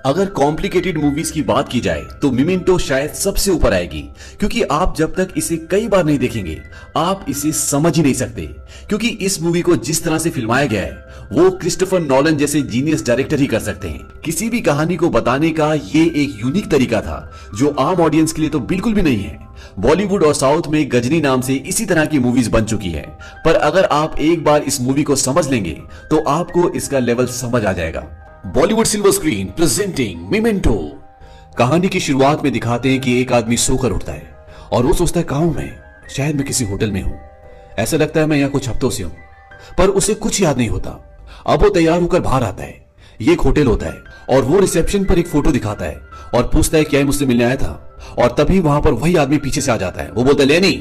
अगर complicated movies की बात की जाए तो मेमेंटो शायद सबसे ऊपर आएगी, क्योंकि आप जब तक इसे कई बार नहीं देखेंगे आप इसे समझ ही नहीं सकते। क्योंकि इस मूवी को जिस तरह से फिल्माया गया है वो क्रिस्टोफर नॉलन जैसे जीनियस डायरेक्टर ही कर सकते हैं। किसी भी कहानी को बताने का ये एक यूनिक तरीका था जो आम ऑडियंस के लिए तो बिल्कुल भी नहीं है। बॉलीवुड और साउथ में गजनी नाम से इसी तरह की मूवीज बन चुकी है, पर अगर आप एक बार इस मूवी को समझ लेंगे तो आपको इसका लेवल समझ आ जाएगा। Bollywood silver screen presenting memento. कहानी की शुरुआत में दिखाते हैं कि एक आदमी सोकर उठता है और वो सोचता है कहां हूं मैं, शायद मैं किसी होटल में हूं, ऐसा लगता है मैं यहां कुछ हफ्तों से हूं, पर उसे कुछ याद नहीं होता। अब वो तैयार होकर बाहर आता है, ये एक होटल होता है और वो रिसेप्शन पर एक फोटो दिखाता है और पूछता है क्या मुझसे मिलने आया था, और तभी वहां पर वही आदमी पीछे से आ जाता है। वो बोलता है लेनी,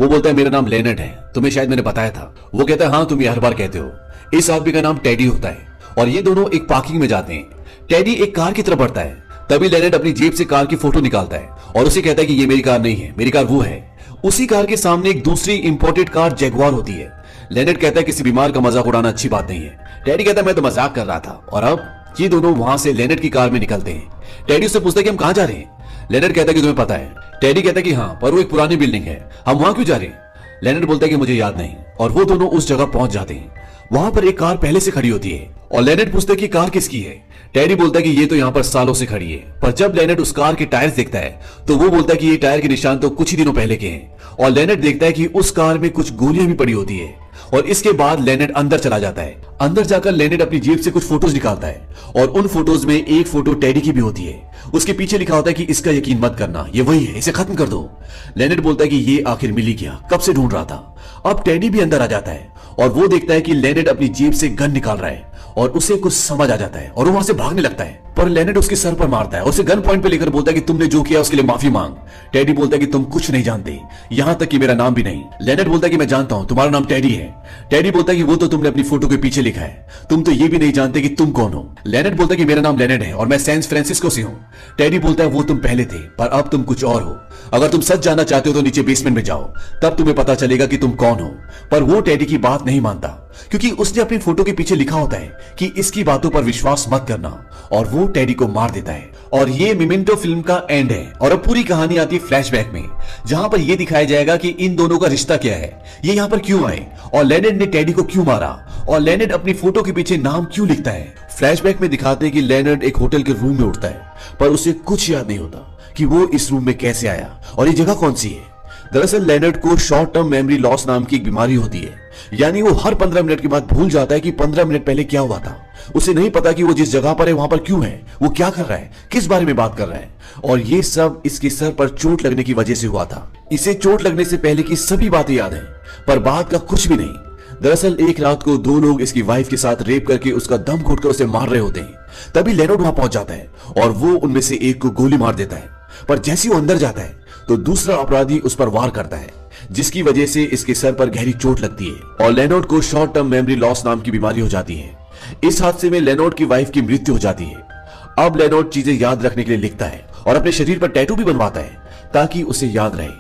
वो बोलता है मेरा नाम लेनर्ड है, तुम्हें शायद मैंने बताया था। वो कहता है हाँ तुम ये हर बार कहते हो। इस आदमी का नाम टेडी होता है और ये दोनों एक पार्किंग में जाते हैं। टेडी एक कार की तरफ बढ़ता है, तभी लेनर्ड अपनी जेब से कार की फोटो निकालता है और उसे कहता है कि ये मेरी कार नहीं है, मेरी कार वो है। उसी कार के सामने एक दूसरी इंपोर्टेड कार जैगुआर होती है। लेनर्ड कहता है किसी बीमार का मजाक उड़ाना अच्छी बात नहीं है। टेडी कहता है मैं तो मजाक कर रहा था। और अब ये दोनों वहां से लेनर्ड की कार में निकलते हैं। टेडी उससे पूछता है कि हम कहां जा रहे हैं। लेनर्ड कहता है कि तुम्हें पता है। टेडी कहता है कि हाँ, पर वो एक पुरानी बिल्डिंग है, हम वहां क्यों जा रहे हैं। लेनर्ड बोलता है कि मुझे याद नहीं, और वो दोनों उस जगह पहुंच जाते हैं। वहां पर एक कार पहले से खड़ी होती है और लेनर्ड पूछता है कि कार किसकी है। टेडी बोलता है कि ये तो यहाँ पर सालों से खड़ी है। पर जब लेनर्ड उस कार के टायर्स देखता है तो वो बोलता है कि ये टायर के निशान तो कुछ ही दिनों पहले के हैं। और लेनर्ड देखता है कि उस कार में कुछ गोलियां भी पड़ी होती है। और इसके बाद लेनर्ड अंदर चला जाता है। अंदर जाकर लेनर्ड अपनी जेब से कुछ फोटोज निकालता है और उन फोटोज में एक फोटो टेडी की भी होती है। उसके पीछे लिखा होता है कि इसका यकीन मत करना, ये वही है, इसे खत्म कर दो। लेनर्ड बोलता है कि ये आखिर मिल ही गया, कब से ढूंढ रहा था। अब टेडी भी अंदर आ जाता है और वो देखता है कि लेनर्ड अपनी जेब से गन निकाल रहा है और उसे कुछ समझ आ जाता है और वो वहां से भागने लगता है। पर लेनर्ड उसके सर पर मारता है, उसे गन पॉइंट पे लेकर बोलता है कि तुमने जो किया उसके लिए माफी मांग। टेडी बोलता है कि तुम कुछ नहीं जानते, यहां तक कि मेरा नाम भी नहीं। लेनर्ड बोलता है कि मैं जानता हूं, तुम्हारा नाम टेडी है। टेडी बोलता है कि वो तो तुमने अपनी फोटो के पीछे लिखा है, तुम तो ये भी नहीं जानते कि तुम कौन हो। लेनर्ड बोलता है कि मेरा नाम लेनर्ड है और मैं सैन फ्रांसिस्को से हूं। टेडी बोलता है वो तुम पहले थे पर अब तुम कुछ और हो। अगर तुम सच जानना चाहते हो तो नीचे बेसमेंट में जाओ, तब तुम्हें पता चलेगा कि तुम कौन हो। पर वो टेडी की बात नहीं मानता, क्योंकि उसने अपनी फोटो के पीछे लिखा होता है कि इसकी बातों पर विश्वास मत करना, और वो टेडी को मार देता है। और ये मेमेंटो फिल्म का एंड है। और अब पूरी कहानी आती है फ्लैशबैक में, जहां पर यह दिखाया जाएगा कि इन दोनों का रिश्ता क्या है, ये यहां पर क्यों आए, और लेनर्ड ने टेडी को क्यों मारा, और लेनर्ड अपनी फोटो के पीछे नाम क्यों लिखता है। फ्लैशबैक में दिखाते हैं कि लेनर्ड एक होटल के रूम में उठता है, पर उसे कुछ याद नहीं होता कि वो इस रूम में कैसे आया और ये जगह कौन सी है। दरअसल लेनर्ड को शॉर्ट टर्म मेमोरी लॉस नाम की एक बीमारी होती है, यानी वो हर 15 मिनट के बाद भूल जाता है कि 15 मिनट पहले क्या हुआ था। उसे नहीं पता कि वो जिस जगह पर है वहां पर क्यों है, वो क्या कर रहा है, किस बारे में बात कर रहा है। और ये सब इसके सर पर चोट लगने की वजह से हुआ था। इसे चोट लगने से पहले की सभी बातें याद है, पर बाद का कुछ भी नहीं। दरअसल एक रात को दो लोग इसकी वाइफ के साथ रेप करके उसका दम घोटकर उसे मार रहे होते हैं। तभी लेनर्ड वहां पहुंच जाता है और वो उनमें से एक को गोली मार देता है। पर जैसे वो अंदर जाता है तो दूसरा अपराधी उस पर वार करता है, जिसकी वजह से इसके सर पर गहरी चोट लगती है और लेनर्ड को शॉर्ट टर्म मेमोरी लॉस नाम की बीमारी हो जाती है। इस हादसे में लेनर्ड की वाइफ की मृत्यु हो जाती है। अब लेनर्ड चीजें याद रखने के लिए लिखता है और अपने शरीर पर टैटू भी बनवाता है ताकि उसे याद रहे।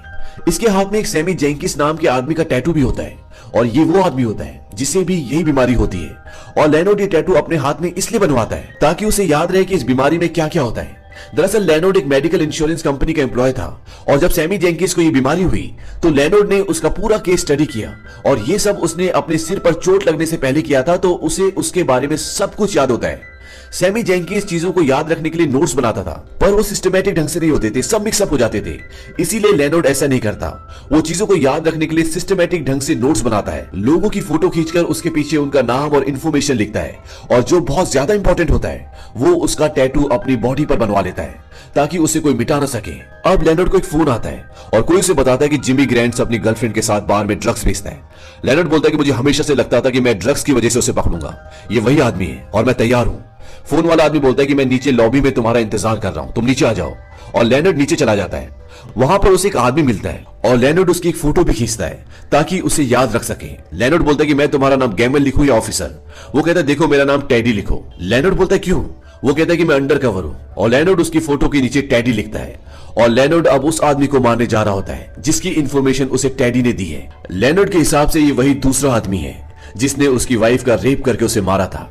इसके हाथ में एक सैमी जेंकिस नाम के आदमी का टैटू भी होता है और ये वो आदमी होता है जिसे भी यही बीमारी होती है। और लेनर्ड ये टैटू अपने हाथ में इसलिए बनवाता है ताकि उसे याद रहे कि इस बीमारी में क्या क्या होता है। दरअसल लेनर्ड एक मेडिकल इंश्योरेंस कंपनी का एम्प्लॉय था और जब सैमी जेंकिस को ये बीमारी हुई तो लेनर्ड ने उसका पूरा केस स्टडी किया और ये सब उसने अपने सिर पर चोट लगने से पहले किया था, तो उसे उसके बारे में सब कुछ याद होता है। सैमी जेंकिंस चीजों को याद रखने के लिए नोट्स बनाता था, पर वो सिस्टमैटिक ढंग से नहीं होते थे, सब मिक्सअप हो जाते थे। इसीलिए लेनर्ड ऐसा नहीं करता, वो चीजों को याद रखने के लिए सिस्टमैटिक ढंग से नोट्स बनाता है। लोगों की फोटो खींचकर उसके पीछे उनका नाम और इन्फॉर्मेशन लिखता है, और जो बहुत ज्यादा इंपॉर्टेंट होता है वो उसका टैटू अपनी बॉडी पर बनवा लेता है ताकि उसे कोई मिटा ना सके। अब लेनर्ड को एक फोन आता है और कोई उसे बताता है कि जिमी ग्रैंट्स अपनी गर्लफ्रेंड के साथ बार में ड्रग्स बेचता है। लेनर्ड बोलता है कि मुझे हमेशा से लगता था कि मैं ड्रग्स की वजह से उसे पकड़ूंगा, ये वही आदमी है और मैं तैयार हूं। फोन वाला आदमी बोलता है कि मैं नीचे लॉबी में तुम्हारा इंतजार कर रहा हूं, तुम नीचे आ जाओ। और लेनर्ड नीचे चला जाता है। वहां पर उसे एक आदमी मिलता है और लेनर्ड उसकी एक फोटो भी खींचता है ताकि उसे याद रख सके। लेनर्ड बोलता है कि मैं तुम्हारा नाम गैमल लिखूं या ऑफिसर। वो कहता है देखो मेरा नाम टेडी लिखो। लेनर्ड बोलता है क्यों? वो कहता है कि मैं अंडर कवर हूं। और लेनर्ड उसकी फोटो के नीचे टेडी लिखता है और लेनर्ड अब उस आदमी को मारने जा रहा होता है जिसकी इंफॉर्मेशन उसे टेडी ने दी है। लेनर्ड के हिसाब से ये वही दूसरा आदमी है जिसने उसकी वाइफ का रेप करके उसे मारा था।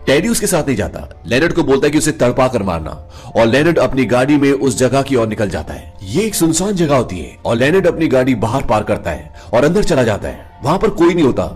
टेडी उसके साथ नहीं जाता। लेनर्ड को बोलता है कि उसे तड़पा कर मारना, और लेनर्ड अपनी गाड़ी में उस जगह की ओर निकल जाता है। ये एक सुनसान जगह होती है और लेनर्ड अपनी गाड़ी बाहर पार्क करता है और अंदर चला जाता है। वहां पर कोई नहीं होता।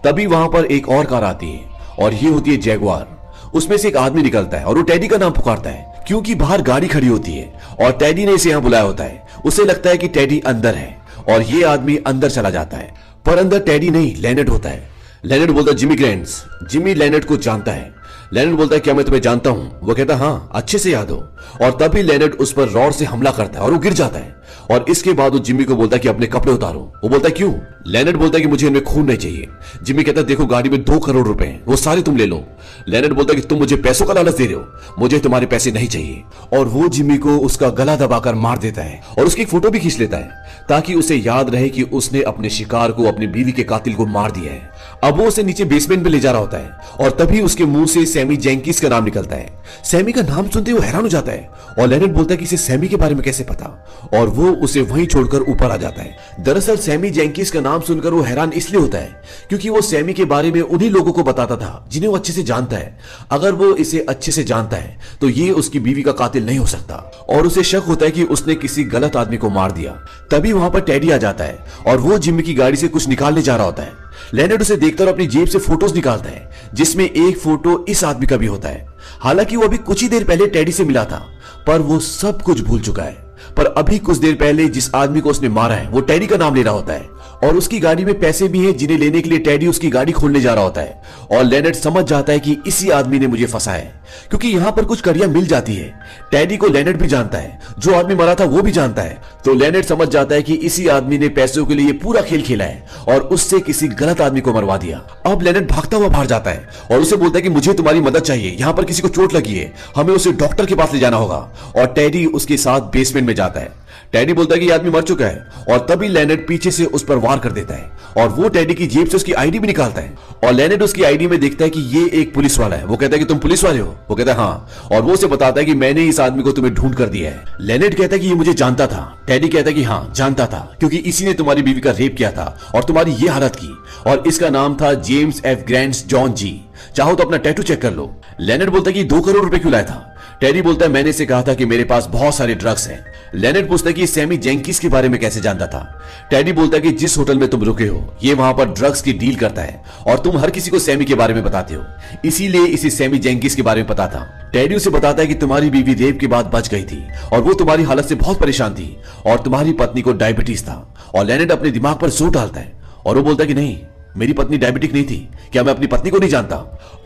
तभी वहां पर एक और कार आती है और ये होती है जैगुआर। उसमें से एक आदमी निकलता है और वो टेडी का नाम पुकारता है क्योंकि बाहर गाड़ी खड़ी होती है और टेडी ने इसे यहां बुलाया होता है। उसे लगता है कि टेडी अंदर है और ये आदमी अंदर चला जाता है, पर अंदर टेडी नहीं लेनर्ड होता है। लेनर्ड बोलता है जिमी ग्रेंट्स। जिमी लेनर्ड को जानता है। लेनर्ड बोलता है क्या मैं तुम्हें जानता हूं? वो कहता है हाँ, अच्छे से याद हो। और तभी लेनर्ड उस पर रॉड से हमला करता है और वो गिर जाता है। और इसके बाद वो जिमी को बोलता है कि अपने कपड़े उतारो। वो बोलता है क्यों? लेनर्ड बोलता है कि मुझे इनमें खून नहीं चाहिए। जिमी कहता है देखो गाड़ी में 2 करोड़ रुपए हैं, वो सारे तुम ले लो। लेनर्ड बोलता है कि तुम मुझे पैसों का लालच दे रहे हो, मुझे तुम्हारे पैसे नहीं चाहिए। और वो जिमी को उसका गला दबाकर मार देता है और उसकी फोटो भी खींच लेता है ताकि उसे याद रहे कि उसने अपने शिकार को, अपनी बीवी के कातिल को मार दिया है। अब वो उसे नीचे बेसमेंट में ले जा रहा होता है और तभी उसके मुंह से सैमी जेंकिंस का नाम निकलता है। सैमी का नाम सुनते वो हैरान हो जाता है और लेनर्ड बोलता है कि इसे सैमी के बारे में कैसे पता, और वो उसे वहीं छोड़कर ऊपर आ जाता है। दरअसल सैमी जेंकिंस का नाम सुनकर वो हैरान इसलिए होता है क्योंकि वो सैमी के बारे में उन्हीं लोगों को बताता था जिन्हें वो अच्छे से जानता है। अगर वो इसे अच्छे से जानता है तो ये उसकी बीवी का कातिल नहीं हो सकता, और उसे शक होता है कि उसने किसी गलत आदमी को मार दिया। तभी वहां पर टेडी आ जाता है और वो जिमी की गाड़ी से कुछ निकालने जा रहा होता है। लेनर्ड उसे देखकर अपनी जेब से फोटोज निकालता है जिसमें एक फोटो इस आदमी का भी होता है। हालांकि वो अभी कुछ ही देर पहले टेडी से मिला था, पर वो सब कुछ भूल चुका है। पर अभी कुछ देर पहले जिस आदमी को उसने मारा है वो टेडी का नाम ले रहा होता है और उसकी गाड़ी में पैसे भी हैं जिन्हें लेने के लिए टेडी उसकी गाड़ी खोलने जा रहा होता है। और लेनर्ड समझ जाता है कि इसी आदमी ने मुझे फंसाया है क्योंकि यहाँ पर कुछ कड़ियां मिल जाती है। टेडी को लेनर्ड भी जानता है, जो आदमी मरा था वो भी जानता है। तो लेनर्ड समझ जाता है कि इसी आदमी ने पैसों के लिए ये पूरा खेल खेला है और उससे किसी गलत आदमी को मरवा दिया। अब लेनर्ड भागता हुआ बाहर जाता है और उसे बोलता है कि मुझे तुम्हारी मदद चाहिए, यहाँ पर किसी को चोट लगी है, हमें उसे डॉक्टर के पास ले जाना होगा। और टेडी उसके साथ बेसमेंट में जाता है। टेडी बोलता है कि आदमी मर चुका है और तभी लेनर्ड पीछे से उस पर वार कर देता है और वो टेडी की जेब से उसकी आईडी भी निकालता है और लेनर्ड उसकी आईडी में देखता है कि ये एक पुलिस वाला है। वो कहता है कि तुम पुलिस वाले हो? वो कहता है हाँ, और वो उसे बताता है कि मैंने इस आदमी को तुम्हें ढूंढ कर दिया है। लेनर्ड कहता है कि ये मुझे जानता था। टेडी कहता है कि हाँ जानता था क्योंकि इसी ने तुम्हारी बीवी का रेप किया था और तुम्हारी ये हालत की, और इसका नाम था जेम्स एफ ग्रेंट्स जॉन जी। चाहो तो अपना टैटू चेक कर लो। लेनर्ड बोलता है कि 2 करोड़ रुपए क्यों लाया था? टेडी बोलता है मैंने इसे कहा था कि मेरे पास बहुत सारे ड्रग्स हैं। लेनर्ड पूछता है कि सैमी जेंकिंस के बारे में कैसे जानता था? टेडी बोलता है कि जिस होटल में तुम रुके हो ये वहां पर ड्रग्स की डील करता है और तुम हर किसी को सैमी के बारे में बताते हो, इसीलिए इसे सैमी जेंकिंस के बारे में पता था। टेडी उसे बताता है कि तुम्हारी बीवी रेप के बाद बच गई थी और वो तुम्हारी हालत से बहुत परेशान थी और तुम्हारी पत्नी को डायबिटीज था। और लेनर्ड अपने दिमाग पर जोर डालता है और वो बोलता है कि नहीं, मेरी पत्नी डायबिटिक नहीं थी। क्या मैं अपनी पत्नी को नहीं जानता?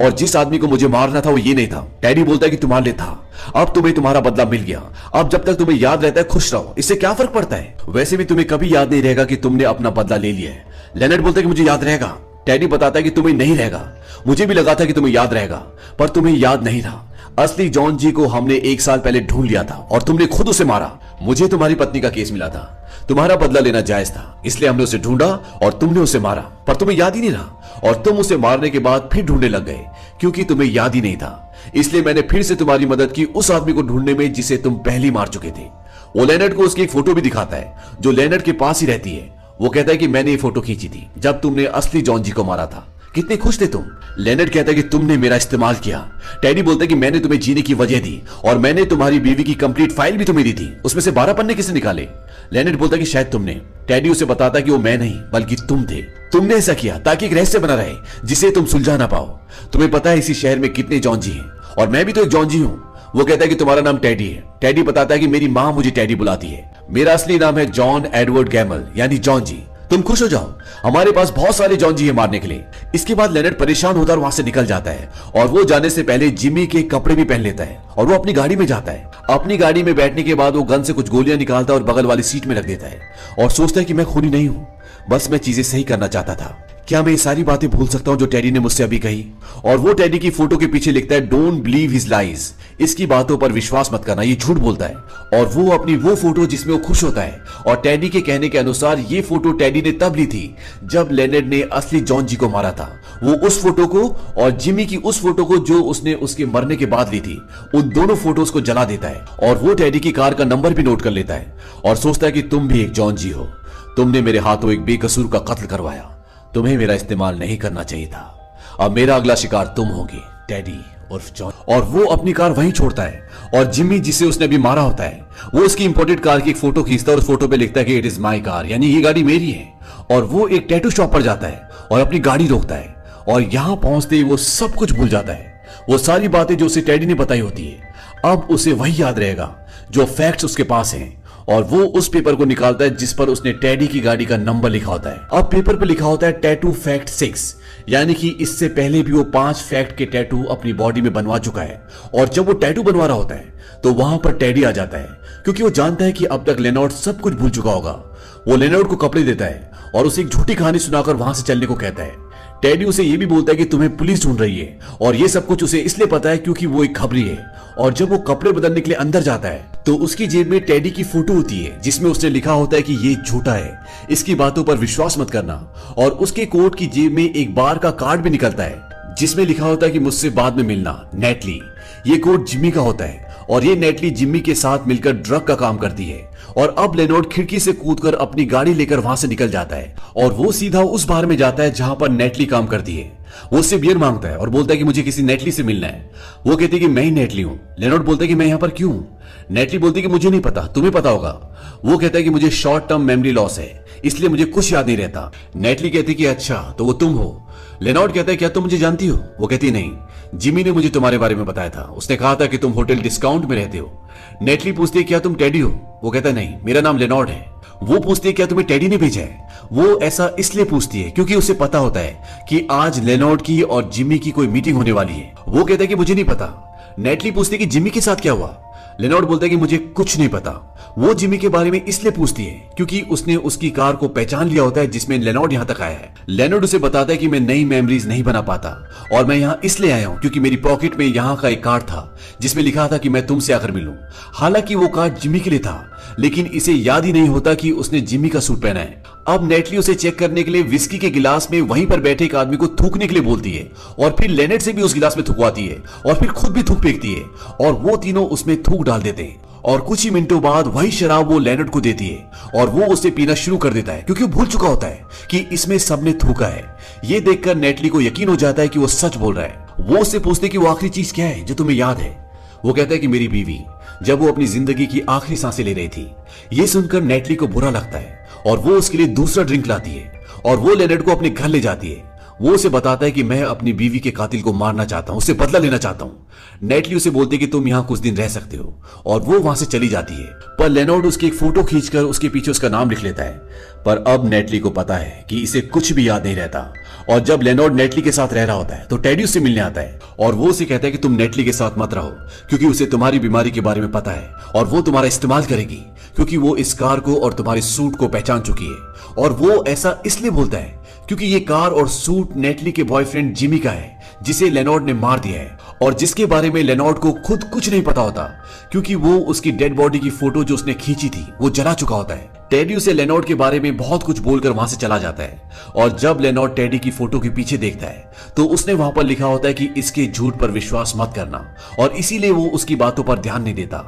और जिस आदमी को मुझे मारना था वो ये नहीं था। टेडी बोलता है कि तुम्हारे लिए था, अब तुम्हें तुम्हारा बदला मिल गया। अब जब तक तुम्हें याद रहता है खुश रहो, इससे क्या फर्क पड़ता है? वैसे भी तुम्हें कभी याद नहीं रहेगा कि तुमने अपना बदला ले लिया है। लेनर्ड बोलता है कि मुझे याद रहेगा। टेडी बताता है कि तुम्हें नहीं रहेगा। मुझे भी लगा था कि तुम्हें याद रहेगा, पर तुम्हें याद नहीं रहा। असली जॉन जी को हमने 1 साल पहले ढूंढ लिया था और तुमने खुद उसे मारा। मुझे तुम्हारी पत्नी का केस मिला था, तुम्हारा बदला लेना जायज था, इसलिए हमने उसे ढूंढा और तुमने उसे मारा, पर तुम्हें याद ही नहीं रहा। और तुम उसे मारने के बाद फिर ढूंढने लग गए क्योंकि तुम्हें याद ही नहीं था। इसलिए मैंने फिर से तुम्हारी मदद की उस आदमी को ढूंढने में जिसे तुम पहले मार चुके थे। वो लेनर्ड को उसकी एक फोटो भी दिखाता है जो लेनर्ड के पास ही रहती है। वो कहता है कि मैंने ये फोटो खींची थी जब तुमने असली जॉन जी को मारा था। कितने खुश थे तुम? लेनर्ड कहता है कि तुमने मेरा इस्तेमाल किया। टेडी बोलता है कि मैंने तुम्हें जीने की वजह दी और मैंने तुम्हारी बीवी की कंप्लीट फाइल भी तुम्हें दी थी, उसमें से 12 पन्ने किसने निकाले? लेनर्ड बोलता है कि शायद तुमने। टेडी उसे बताता है कि वो मैं नहीं बल्कि तुम थे। तुमने ऐसा किया ताकि एक रहस्य बना रहे जिसे तुम सुलझा ना पाओ। तुम्हें पता है इसी शहर में कितने जॉन जी हैं और मैं भी तो एक जॉन जी हूँ। वो कहता है कि तुम्हारा नाम टेडी है। टेडी बताता है कि मेरी माँ मुझे टेडी बुलाती है, मेरा असली नाम है जॉन एडवर्ड गैमल यानी जॉन जी। तुम खुश हो जाओ, हमारे पास बहुत सारे जॉन जी हैं मारने के लिए। इसके बाद लेनर्ड परेशान होता है और वहां से निकल जाता है और वो जाने से पहले जिमी के कपड़े भी पहन लेता है और वो अपनी गाड़ी में जाता है। अपनी गाड़ी में बैठने के बाद वो गन से कुछ गोलियां निकालता है और बगल वाली सीट में रख देता है और सोचता है कि मैं खूनी नहीं हूं, बस मैं चीजें सही करना चाहता था। क्या मैं ये सारी बातें भूल सकता हूं जो टेडी ने मुझसे अभी कही? और वो टेडी की फोटो के पीछे लिखता है डोंट बिलीव हिज लाइज, इसकी बातों पर विश्वास मत करना, ये झूठ बोलता है। और वो अपनी वो फोटो जिसमें वो खुश होता है, और टेडी के कहने के अनुसार ये फोटो टेडी ने तब ली थी जब लेनर्ड ने असली जॉन जी को मारा था। वो उस फोटो को और जिमी की उस फोटो को जो उसने उसके मरने के बाद ली थी, उन दोनों फोटोज को जला देता है और वो टेडी की कार का नंबर भी नोट कर लेता है और सोचता है कि तुम भी एक जॉन जी हो, तुमने मेरे हाथों एक बेकसूर का कत्ल करवाया, तुम्हें मेरा इस्तेमाल नहीं करना चाहिए था, अब मेरा अगला शिकार तुम होगी। टेडी उर्फ जॉन, और वो अपनी कार वहीं छोड़ता है और जिमी जिसे उसने अभी मारा होता है वो उसकी इंपोर्टेड कार की एक फोटो खींचता है और उस फोटो पे लिखता है कि इट इज माई कार, यानी ये गाड़ी मेरी है। और वो एक टैटू शॉप पर जाता है और अपनी गाड़ी रोकता है और यहां पहुंचते ही वो सब कुछ भूल जाता है। वो सारी बातें जो उसे टेडी ने बताई होती है अब उसे वही याद रहेगा जो फैक्ट्स उसके पास हैं, और वो उस पेपर को निकालता है जिस पर उसने टेडी की गाड़ी का नंबर लिखा होता है। अब पेपर पे लिखा होता है टैटू फैक्ट 6, यानी कि इससे पहले भी वो 5 फैक्ट के टैटू अपनी बॉडी में बनवा चुका है। और जब वो टैटू बनवा रहा होता है तो वहां पर टेडी आ जाता है क्योंकि वो जानता है कि अब तक लेनॉर्ड सब कुछ भूल चुका होगा। वो लेनॉर्ड को कपड़े देता है और उसे एक झूठी कहानी सुनाकर वहां से चलने को कहता है। टेडी उसे ये भी बोलता है कि तुम्हें पुलिस ढूंढ रही है, और ये सब कुछ उसे इसलिए पता है क्योंकि वो एक खबरी है। और जब वो कपड़े बदलने के लिए अंदर जाता है तो उसकी जेब में टेडी की फोटो होती है जिसमें उसने लिखा होता है कि ये झूठा है, इसकी बातों पर विश्वास मत करना। और उसके कोट की जेब में एक बार का कार्ड भी निकलता है जिसमें लिखा होता है कि मुझसे बाद में मिलना, नेटली। ये कोट जिम्मी का होता है और ये नेटली जिम्मी के साथ मिलकर ड्रग का काम करती है। और अब लेनॉर्ड खिड़की से कूदकर अपनी गाड़ी लेकर वहां से निकल जाता है और वो सीधा उस बार में जाता है जहां पर नेटली काम करती है। वो उससे बियर मांगता है और बोलता है कि मुझे किसी नेटली से मिलना है। वो कहती है कि मैं ही नेटली हूं। लेनॉर्ड बोलता है कि मैं यहां पर क्यों? नेटली बोलती है कि मुझे नहीं पता, तुम्हें पता होगा। वो कहता है कि मुझे शॉर्ट टर्म मेमोरी लॉस है, इसलिए मुझे कुछ याद नहीं रहता। नेटली कहती है कि अच्छा तो वो तुम हो। लेनॉर्ड कहता है क्या तुम मुझे जानती हो? वो कहती नहीं, जिमी ने मुझे तुम्हारे बारे में बताया था, उसने कहा था कि तुम होटल डिस्काउंट में रहते हो। नेटली पूछती है क्या तुम टेडी हो? वो कहता नहीं, मेरा नाम लेनॉर्ड है। वो पूछती है क्या तुम्हें टेडी ने भेजा है? वो ऐसा इसलिए पूछती है क्योंकि उसे पता होता है कि आज लेनॉर्ड की और जिमी की कोई मीटिंग होने वाली है। वो कहता है कि मुझे नहीं पता। नेटली पूछती है कि जिमी के साथ क्या हुआ? लेनॉर्ड बोलता है कि मुझे कुछ नहीं पता। वो जिमी के बारे में इसलिए पूछती है क्योंकि उसने उसकी कार को पहचान लिया होता है जिसमें लेनॉर्ड यहां तक आया है। लेनॉर्ड उसे बताता है कि मैं नई मेमोरीज नहीं बना पाता और मैं यहां इसलिए आया हूं क्योंकि मेरी पॉकेट में यहां का एक कार्ड था जिसमें लिखा था कि मैं तुमसे आकर मिलूं। हालांकि वो कार्ड जिमी के लिए था लेकिन इसे याद ही नहीं होता कि उसने जिमी का सूट पहना है। अब नेटली उसे चेक करने के लिए विस्की के गिलास में वहीं पर बैठे एक आदमी को थूकने के लिए बोलती है और फिर लेनेट से भी उस गिलास में थूकवाती है और फिर खुद भी थूक फेंकती है और वो तीनों उसमें थूक डाल देते हैं। और कुछ ही मिनटों बाद वही शराब वो लेनॉर्ड को देती है और वो उसे पीना शुरू कर देता है क्योंकि वो भूल चुका होता है कि इसमें सबने थूका है। ये देखकर नेटली को यकीन हो जाता है कि वो सच बोल रहा है। वो उससे पूछते कि वो आखिरी चीज क्या है जो तुम्हें याद है? वो कहता है कि मेरी बीवी, जब वो अपनी जिंदगी की आखिरी सांसें ले रही थी। ये सुनकर नेटली को बुरा लगता है और वो उसके लिए दूसरा ड्रिंक लाती है और वो लेनॉर्ड को अपने घर ले जाती है। वो उसे बताता है कि मैं अपनी बीवी के कातिल को मारना चाहता हूं, उससे बदला लेना चाहता हूं। नेटली उसे बोलती है कि तुम यहां कुछ दिन रह सकते हो और वो वहां से चली जाती है। पर लेनॉर्ड उसकी एक फोटो खींचकर उसके पीछे उसका नाम लिख लेता है। पर अब नेटली को पता है कि इसे कुछ भी याद नहीं रहता। और जब लेनॉर्ड नेटली के साथ रह रहा होता है तो टेडी उससे मिलने आता है और वो उसे कहता है कि तुम नेटली के साथ मत रहो क्योंकि उसे तुम्हारी बीमारी के बारे में पता है और वो तुम्हारा इस्तेमाल करेगी क्योंकि वो इस कार को और तुम्हारे सूट को पहचान चुकी है। और वो ऐसा इसलिए बोलता है क्योंकि ये कार और सूट नेटली के बॉयफ्रेंड जिमी का है जिसे लेनॉर्ड ने मार दिया है और जिसके बारे में लेनॉर्ड को खुद कुछ नहीं पता होता क्योंकि वो उसकी डेड बॉडी की फोटो जो उसने खींची थी वो जला चुका होता है। टेडी उसे लेनॉर्ड के बारे में बहुत कुछ बोलकर वहां से चला जाता है और जब लेनॉर्ड टेडी की फोटो के पीछे देखता है तो उसने वहां पर लिखा होता है कि इसके झूठ पर विश्वास मत करना और इसीलिए वो उसकी बातों पर ध्यान नहीं देता।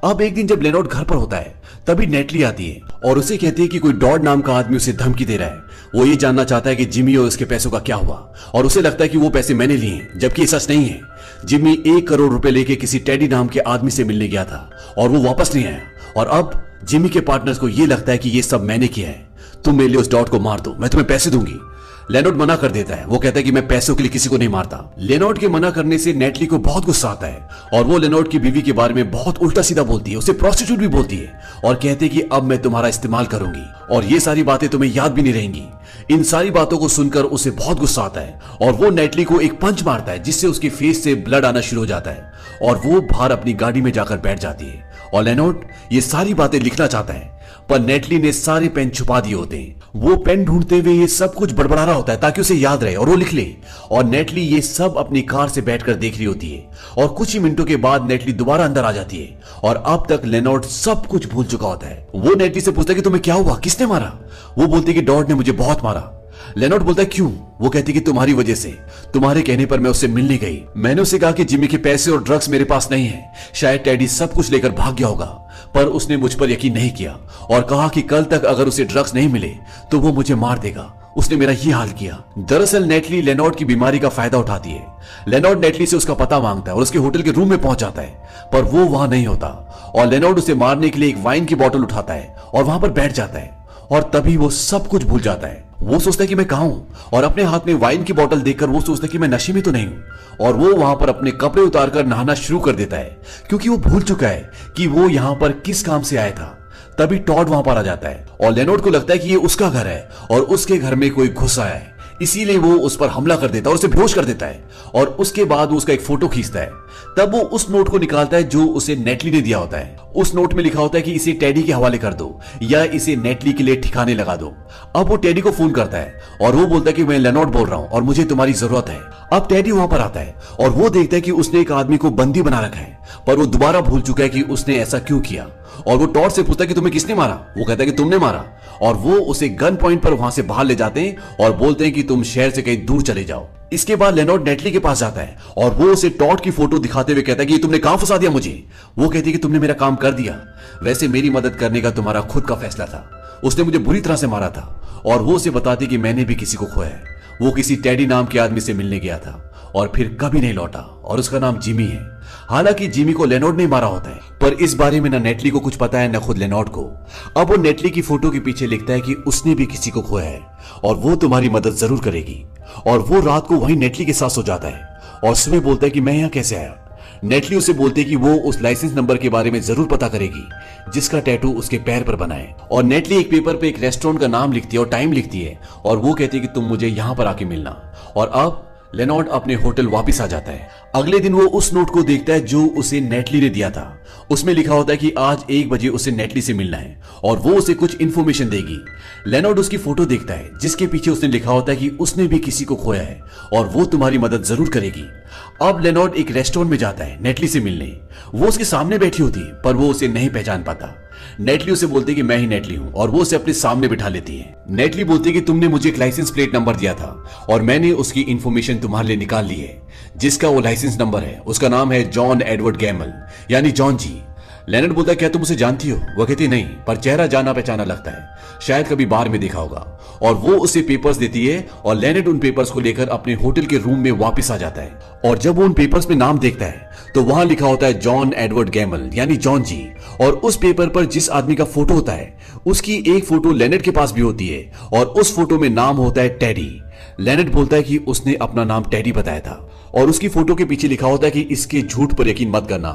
अब एक दिन जब लेनॉर्ड घर पर होता है तभी नेटली आती है और उसे कहती है कि कोई डॉड नाम का आदमी उसे धमकी दे रहा है। वो ये जानना चाहता है कि जिमी और उसके पैसों का क्या हुआ और उसे लगता है कि वो पैसे मैंने लिए हैं, जबकि ये सच नहीं है। जिमी 1 करोड़ रुपए लेके किसी टेडी नाम के आदमी से मिलने गया था और वो वापस नहीं आया और अब जिमी के पार्टनर्स को ये लगता है कि ये सब मैंने किया है। तुम मेरे लिए उस डॉट को मार दो, मैं तुम्हें पैसे दूंगी। लेनॉर्ड मना कर देता है। वो कहता है कि मैं पैसों के लिए किसी को नहीं मारता। लेनॉर्ड के मना करने से नेटली को बहुत गुस्सा आता है और वो लेनॉर्ड की बीवी के बारे में बहुत उल्टा सीधा बोलती है, उसे प्रोस्टिट्यूट भी बोलती है और कहती है कि अब मैं तुम्हारा इस्तेमाल करूंगी और ये सारी बातें तुम्हें याद भी नहीं रहेंगी। इन सारी बातों को सुनकर उसे बहुत गुस्सा आता है और वो नेटली को एक पंच मारता है जिससे उसके फेस से ब्लड आना शुरू हो जाता है और वो बाहर अपनी गाड़ी में जाकर बैठ जाती है। और लेनॉर्ड ये सारी बातें लिखना चाहता है पर नेटली ने सारे पेन छुपा दिए होते हैं। वो पेन ढूंढते हुए ये सब कुछ बड़बड़ा रहा होता है ताकि उसे याद रहे और वो लिख ले। और नेटली ये सब अपनी कार से बैठकर देख रही होती है और कुछ ही मिनटों के बाद नेटली दोबारा अंदर आ जाती है और अब तक लेनॉर्ड सब कुछ भूल चुका होता है। वो नेटली से पूछता है कि तुम्हें क्या हुआ, किसने मारा? वो बोलती है कि डॉड ने मुझे बहुत मारा। लेनॉर्ड बोलता है क्यों? वो कहती कि तुम्हारी वजह से, तुम्हारे कहने पर मैं उससे मिलने गई। मैंने उसे कहा कि जिमी के पैसे और ड्रग्स मेरे पास नहीं है, शायद टेडी सब कुछ लेकर भाग गया होगा, पर उसने मुझ पर यकीन नहीं किया और कहा कि कल तक अगर उसे ड्रग्स नहीं मिले तो वो मुझे मार देगा उसने मेरा ये हाल किया। दरअसल नेटली लेनॉर्ड की बीमारी का फायदा उठाती है। लेनॉर्ड नेटली से उसका पता मांगता है और उसके होटल के रूम में पहुंच जाता है, पर वो वहां नहीं होता और लेनॉर्ड उसे मारने के लिए एक वाइन की बोतल उठाता है और वहां पर बैठ जाता है और तभी वो सब कुछ भूल जाता है। वो सोचता है कि मैं कहां हूं और अपने हाथ में वाइन की बोतल देखकर वो सोचता है कि मैं नशे में तो नहीं हूं और वो वहां पर अपने कपड़े उतारकर नहाना शुरू कर देता है क्योंकि वो भूल चुका है कि वो यहां पर किस काम से आया था। तभी टॉड वहां पर आ जाता है और लेनॉर्ड को लगता है कि ये उसका घर है और उसके घर में कोई घुस आया है, इसीलिए वो उस पर हमला कर देता है और उसे बेहोश कर देता है और उसके बाद वो उसका एक फोटो खींचता है। तब वो उस नोट को निकालता है जो उसे नेटली ने दिया होता है। उस नोट में लिखा होता है कि इसे टेडी के हवाले कर दो या इसे नेटली के लिए ठिकाने लगा दो। अब वो टेडी को फोन करता है और वो बोलता है कि मैं लेनॉर्ड बोल रहा हूं और मुझे तुम्हारी जरूरत है। अब टेडी वहां पर आता है और वो देखता है कि उसने एक आदमी को बंदी बना रखा है, पर वो दोबारा भूल चुका है कि उसने ऐसा क्यों किया और वो टॉड से पूछता है कि तुम्हें किसने मारा। वो कहता है कि तुमने मारा और वो उसे गन पॉइंट पर वहां से बाहर ले जाते हैं और बोलते हैं कि तुम शहर से कहीं दूर चले जाओ। इसके बाद लेनॉर्ड नेटली के पास जाता है और वो उसे टॉड की फोटो दिखाते हुए कहता है कि तुमने कहां फंसा दिया मुझे। वो कहती है कि तुमने मेरा काम कर दिया, वैसे मेरी मदद करने का तुम्हारा खुद का फैसला था, उसने मुझे बुरी तरह से मारा था। और वो उसे बताती कि मैंने भी किसी को खोया है। वो किसी टेडी नाम के आदमी से मिलने गया था और फिर कभी नहीं लौटा और उसका नाम जिमी है। हालांकि जिमी को लेनॉर्ड ने मारा होता है, पर इस बारे में ना नेटली को कुछ पता है न खुद लेनॉर्ड को। अब वो नेटली की फोटो के पीछे लिखता है कि उसने भी किसी को खोया है और वो तुम्हारी मदद जरूर करेगी। और वो रात को वहीं नेटली के साथ सो जाता है और सुबह बोलता है कि मैं यहाँ कैसे आया। नेटली उसे बोलती है कि वो उस लाइसेंस नंबर के बारे में जरूर पता करेगी जिसका टैटू उसके पैर पर बना है। और नेटली एक पेपर पे एक रेस्टोरेंट का नाम लिखती है और टाइम लिखती है और वो कहती है कि तुम मुझे यहाँ पर आके मिलना। और अब लेनॉर्ड अपने होटल वापस आ जाता है। अगले दिन वो उस नोट को देखता है जो उसे नेटली ने दिया था। उसमें लिखा होता है कि आज 1 बजे उसे नेटली से मिलना है और वो उसे कुछ इन्फॉर्मेशन देगी। लेनॉर्ड उसकी फोटो देखता है जिसके पीछे उसने लिखा होता है कि उसने भी किसी को खोया है और वो तुम्हारी मदद जरूर करेगी। अब लेनॉर्ड एक रेस्टोरेंट में जाता है नेटली से मिलने। वो उसके सामने बैठी होती है पर वो उसे नहीं पहचान पाता। नेटली उसे बोलती है कि मैं ही नेटली हूं और वो उसे अपने सामने बिठा लेती है। नेटली बोलती है कि तुमने मुझे एक लाइसेंस प्लेट नंबर दिया था और मैंने उसकी इंफॉर्मेशन तुम्हारे लिए निकाल ली है। जिसका वो लाइसेंस नंबर है उसका नाम है जॉन एडवर्ड गैमल यानी जॉन जी। लेनॉर्ड बोलता है क्या तुम उसे जानती हो। वो कहती नहीं, पर चेहरा जाना पहचाना लगता है, शायद कभी बार में देखा होगा। और वो उसे पेपर्स देती है और लेनॉर्ड उन पेपर्स को लेकर अपने होटल के रूम में वापस आ जाता है। और जब वो उन पेपर्स में नाम देखता है तो वहां लिखा होता है जॉन एडवर्ड गैमल यानी जॉन जी। और उस पेपर पर जिस आदमी का फोटो होता है उसकी एक फोटो लेनॉर्ड के पास भी होती है और उस फोटो में नाम होता है टेडी। लेनॉर्ड बोलता है कि उसने अपना नाम टेडी बताया था और उसकी फोटो के पीछे लिखा होता है कि इसके झूठ पर यकीन मत करना।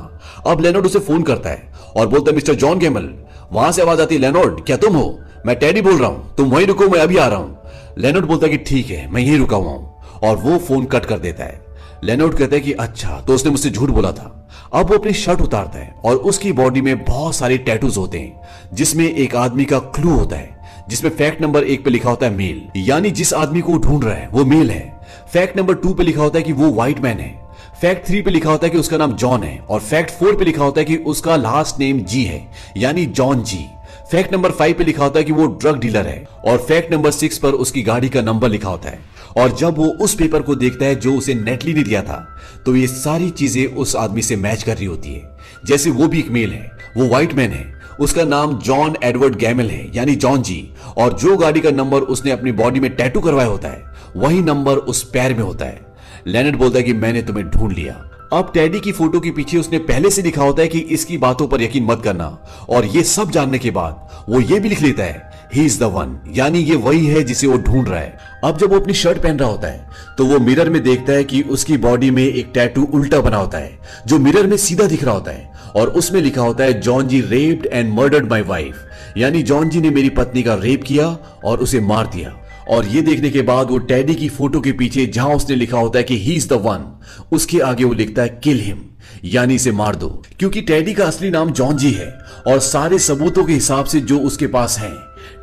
अब लेनॉर्ड उसे फोन करता है और बोलता है मिस्टर जॉन गैमल। वहां से आवाज आती है लेनॉर्ड क्या तुम हो, मैं टेडी बोल रहा हूं, तुम वहीं रुको मैं अभी आ रहा हूं। लेनॉर्ड बोलता है कि ठीक है मैं यहीं रुका हुआ हूं और वो फोन कट कर देता है। लेनॉर्ड कहता है कि अच्छा तो उसने मुझसे झूठ बोला था। अब वो अपनी शर्ट उतारता है और उसकी बॉडी में बहुत सारे टैटूज होते हैं जिसमें एक आदमी का क्लू होता है जिसमें फैक्ट नंबर 1 पे लिखा होता है मेल यानी जिस आदमी को ढूंढ रहा है वो मेल है। फैक्ट नंबर 2 पे लिखा होता है कि वो व्हाइट मैन है। फैक्ट 3 पे लिखा होता है कि उसका नाम जॉन है और फैक्ट 4 पे लिखा होता है कि उसका लास्ट नेम जी है यानी जॉन जी। फैक्ट नंबर 5 पे लिखा होता है कि वो ड्रग डीलर है और फैक्ट नंबर 6 पर उसकी गाड़ी का नंबर लिखा होता है। और जब वो उस पेपर को देखता है जो उसे नेटली ने दिया था तो ये सारी चीजें उस आदमी से मैच कर रही होती है। जैसे वो भी एक मेल है, वो व्हाइट मैन है, उसका नाम जॉन एडवर्ड गैमल है यानी जॉन जी। और जो गाड़ी का नंबर उसने अपनी बॉडी में टैटू करवाया होता है वही नंबर उस पैर में होता है। लेनॉर्ड बोलता है कि मैंने तुम्हें ढूंढ लिया। अब टेडी की फोटो के पीछे उसने पहले से लिखा होता है कि इसकी बातों पर यकीन मत करना और ये सब जानने के बाद वो ये भी लिख लेता है ही इज द वन यानी ये वही है जिसे वो ढूंढ रहा है। अब जब वो अपनी शर्ट पहन रहा होता है तो वो मिरर में देखता है कि उसकी बॉडी में एक टैटू उल्टा बना होता है जो मिरर में सीधा दिख रहा होता है और उसमें लिखा होता है John ji raped and murdered my wife यानी जॉन जी ने मेरी पत्नी का रेप किया और उसे मार दिया। और ये देखने के बाद वो टेडी की फोटो के पीछे जहां उसने लिखा होता है कि ही इज द वन उसके आगे वो लिखता है किल हिम यानी इसे मार दो, क्योंकि टेडी का असली नाम जॉन जी है और सारे सबूतों के हिसाब से जो उसके पास है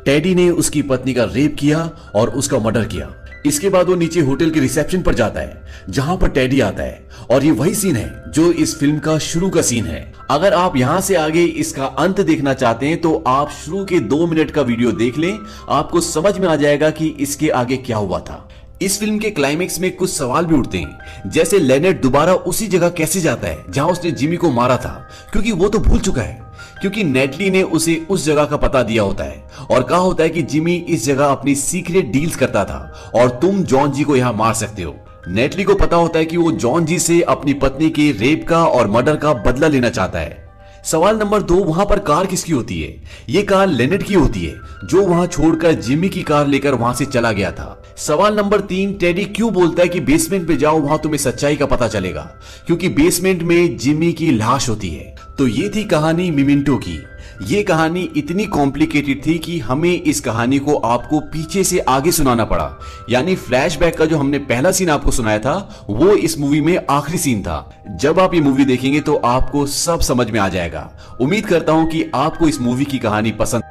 टेडी ने उसकी पत्नी का रेप किया और उसका मर्डर किया। इसके बाद वो नीचे होटल के रिसेप्शन पर जाता है जहां पर टेडी आता है और ये वही सीन है जो इस फिल्म का शुरू का सीन है। अगर आप यहां से आगे इसका अंत देखना चाहते हैं तो आप शुरू के 2 मिनट का वीडियो देख लें, आपको समझ में आ जाएगा कि इसके आगे क्या हुआ था। इस फिल्म के क्लाइमेक्स में कुछ सवाल भी उठते हैं, जैसे लेनॉर्ड दोबारा उसी जगह कैसे जाता है जहां उसने जिमी को मारा था, क्योंकि वो तो भूल चुका है क्योंकि नेटली ने उसे उस जगह का पता दिया होता है और कहा होता है कि जिमी इस जगह अपनी सीक्रेट डील्स करता था और तुम जॉन जी को यहाँ मार सकते हो। नेटली को पता होता है कि वो जॉन जी से अपनी पत्नी के रेप का और मर्डर का बदला लेना चाहता है। सवाल नंबर 2, वहां पर कार किसकी होती है? ये कार लेनेट की होती है जो वहां छोड़कर जिमी की कार लेकर वहां से चला गया था। सवाल नंबर 3, टेडी क्यों बोलता है कि बेसमेंट पे जाओ, वहां तुम्हें सच्चाई का पता चलेगा? क्योंकि बेसमेंट में जिमी की लाश होती है। तो ये थी कहानी मिमिंटो की। ये कहानी इतनी कॉम्प्लिकेटेड थी कि हमें इस कहानी को आपको पीछे से आगे सुनाना पड़ा, यानी फ्लैशबैक का जो हमने पहला सीन आपको सुनाया था वो इस मूवी में आखिरी सीन था। जब आप ये मूवी देखेंगे तो आपको सब समझ में आ जाएगा। उम्मीद करता हूं कि आपको इस मूवी की कहानी पसंद